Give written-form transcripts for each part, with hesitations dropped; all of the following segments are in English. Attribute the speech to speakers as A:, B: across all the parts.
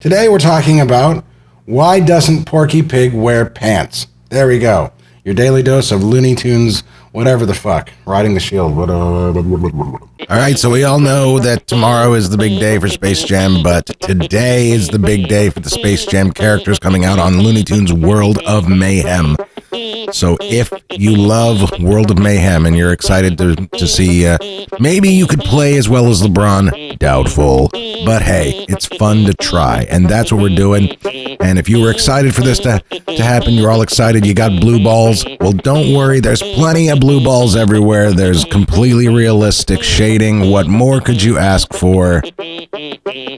A: Today we're talking about why doesn't Porky Pig wear pants? There we go. Your daily dose of Looney Tunes, whatever the fuck. Riding the shield. Alright, so we all know that tomorrow is the big day for Space Jam, but today is the big day for the Space Jam characters coming out on Looney Tunes World of Mayhem. So if you love World of Mayhem and you're excited to see, maybe you could play as well as LeBron, doubtful, but hey, it's fun to try, and that's what we're doing. And if you were excited for this to happen, you're all excited, you got blue balls, well, don't worry, there's plenty of blue balls everywhere. There's completely realistic shading. What more could you ask for?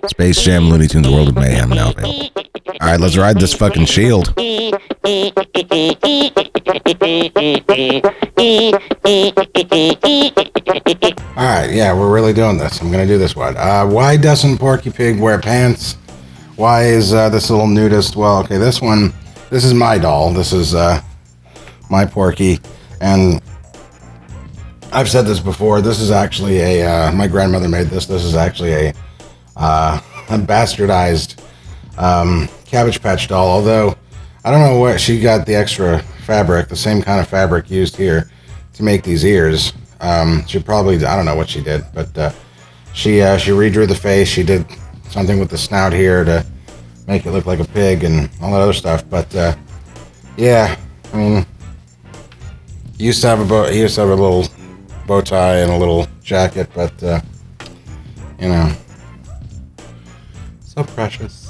A: Space Jam Looney Tunes World of Mayhem now available. Alright, let's ride this fucking shield. Alright, yeah, we're really doing this. I'm gonna do this one. Why doesn't Porky Pig wear pants? Why is this little nudist? Well, okay, this is my doll. This is my Porky. And I've said this before. This is actually my grandmother made this. This is actually a bastardized Cabbage Patch doll. Although, I don't know where she got the extra fabric, the same kind of fabric used here to make these ears. She probably, I don't know what she did, but she redrew the face. She did something with the snout here to make it look like a pig and all that other stuff. But yeah, I mean, he used to have a little bow tie and a little jacket, but you know, so precious.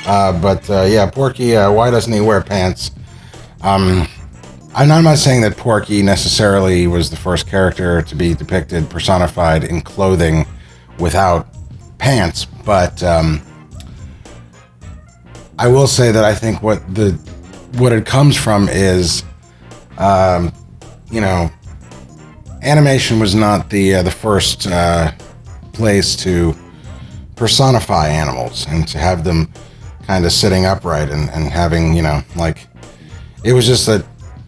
A: Yeah, Porky, why doesn't he wear pants? I'm not saying that Porky necessarily was the first character to be depicted, personified in clothing without pants, but I will say that I think what it comes from is, you know, animation was not the first place to personify animals and to have them kind of sitting upright and having, you know, like, it was just that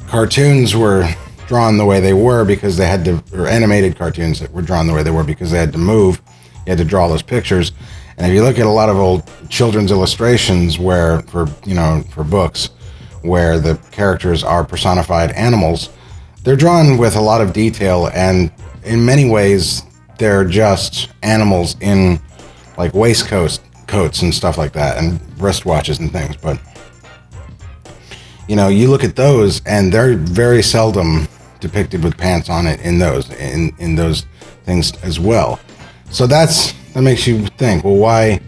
A: cartoons were drawn the way they were because they had to, or animated cartoons that were drawn the way they were because they had to move. You had to draw those pictures. And if you look at a lot of old children's illustrations where, for books, where the characters are personified animals, they're drawn with a lot of detail, and in many ways, they're just animals in, like, waistcoats and stuff like that, and wristwatches and things. But you know, you look at those and they're very seldom depicted with pants on it in those things as well. So that makes you think, well, why?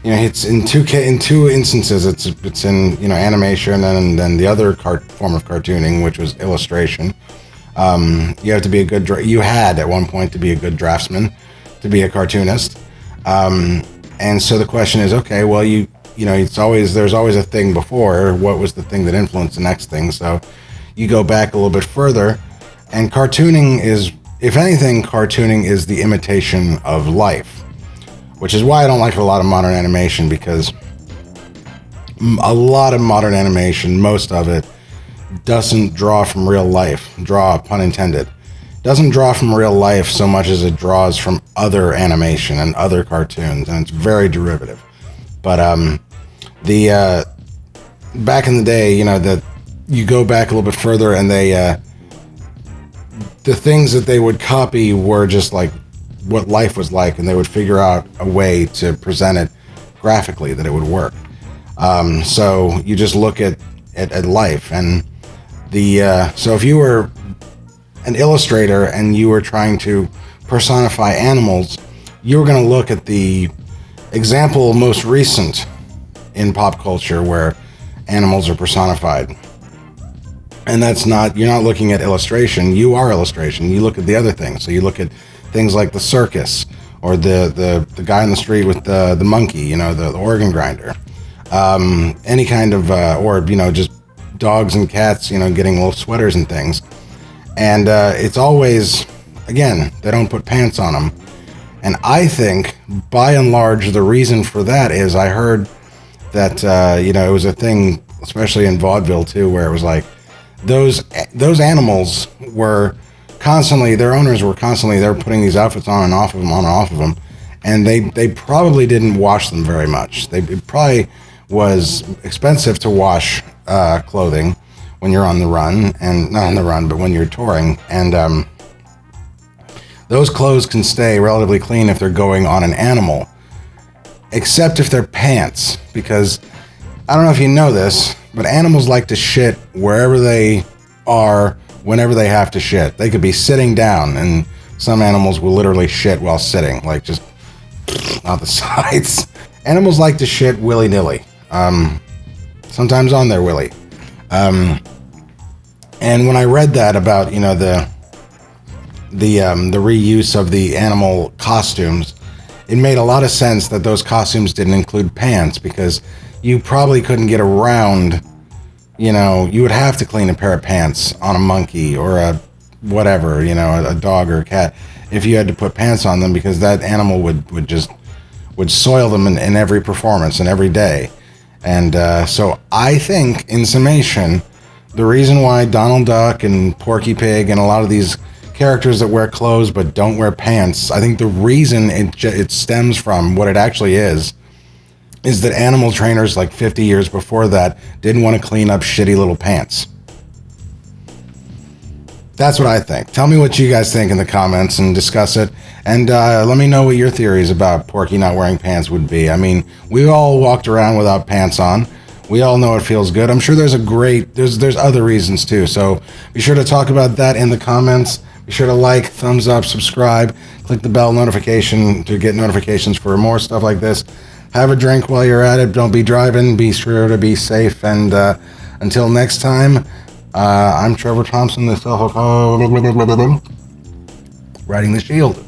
A: You know, it's in two instances. It's in, you know, animation, and then the other form of cartooning, which was illustration. You have to be you had at one point to be a good draftsman to be a cartoonist. And so the question is, okay, well, you know, there's always a thing before. What was the thing that influenced the next thing? So you go back a little bit further, and cartooning is, if anything, cartooning is the imitation of life, which is why I don't like a lot of modern animation, because a lot of modern animation, most of it, doesn't draw from real life. Draw, pun intended. Doesn't draw from real life so much as it draws from other animation and other cartoons, and it's very derivative. But back in the day, you know, that you go back a little bit further, and the things that they would copy were just like what life was like, and they would figure out a way to present it graphically that it would work. So you just look at life, and so if you were an illustrator and you were trying to personify animals, you were going to look at the example most recent in pop culture where animals are personified. And you're not looking at illustration, you are illustration. You look at the other things. So you look at things like the circus, or the guy on the street with the monkey, you know, the organ grinder. Any kind of, or, you know, just dogs and cats, you know, getting little sweaters and things. And it's always, again, they don't put pants on them. And I think, by and large, the reason for that is I heard that, you know, it was a thing, especially in vaudeville too, where it was like, those animals were constantly, their owners were constantly, they were putting these outfits on and off of them, and they probably didn't wash them very much. It probably was expensive to wash clothing when you're on the run, and not on the run, but when you're touring. And those clothes can stay relatively clean if they're going on an animal, except if they're pants, because I don't know if you know this, but animals like to shit wherever they are, whenever they have to shit. They could be sitting down, and some animals will literally shit while sitting, like just out the sides. Animals like to shit willy-nilly, sometimes on their willy. And when I read that about, you know, the reuse of the animal costumes, it made a lot of sense that those costumes didn't include pants, because you probably couldn't get around, you know, you would have to clean a pair of pants on a monkey or a whatever, you know, a dog or a cat, if you had to put pants on them, because that animal would soil them in every performance and every day. And so I think, in summation, the reason why Donald Duck and Porky Pig and a lot of these characters that wear clothes but don't wear pants, I think the reason it stems from what it actually is that animal trainers like 50 years before that didn't want to clean up shitty little pants. That's what I think. Tell me what you guys think in the comments and discuss it. And let me know what your theories about Porky not wearing pants would be. I mean, we all walked around without pants on. We all know it feels good. I'm sure there's other reasons too. So be sure to talk about that in the comments. Be sure to like, thumbs up, subscribe, click the bell notification to get notifications for more stuff like this. Have a drink while you're at it. Don't be driving. Be sure to be safe. And until next time, I'm Trevor Thompson, the riding the shield.